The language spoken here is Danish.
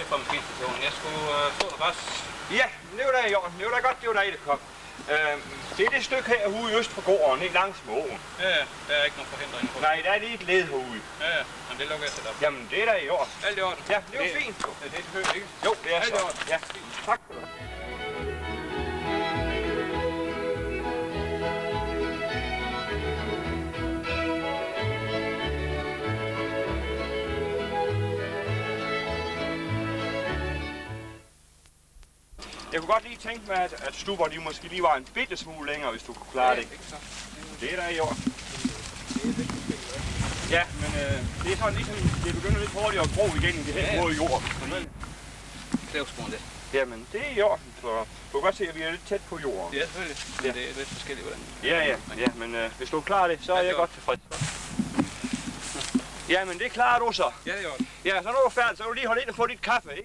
det fra maskinstationen. Jeg skulle få noget græs. Ja, men det var da i orden. Det var da godt, det var dig, der kom. Det er det stykke herude øst for gården, ikke langs med åen. Ja, der er ikke nogen forhindring på. Nej, der er lige et led herude. Ja, men det lukker jeg til op. Jamen, det er da i orden. Alt i orden. Ja, det er jo fint. Ja, det er selvfølgelig ikke. Jo, det er alt så. i orden. Ja, tak skal du have. Jeg kunne godt lige tænke mig, at Stubber de måske lige var en bitte smule længere, hvis du kunne klare det. Ikke så. Det er da i orden. Ja, men det er sådan ligesom, det begynder lidt hurtigt at gro igennem det her røde jord. Klævsporen det. Jamen, det er i orden, for du kan godt se, at vi er lidt tæt på jorden. Ja, selvfølgelig. Men det er lidt forskelligt, hvordan. Ja, men hvis du klarer det, så er jeg godt tilfreds. Jamen, det klarer du så. Ja, det er i orden. Ja, så når du er færdig, så kan du lige holde ind og få dit kaffe, ikke?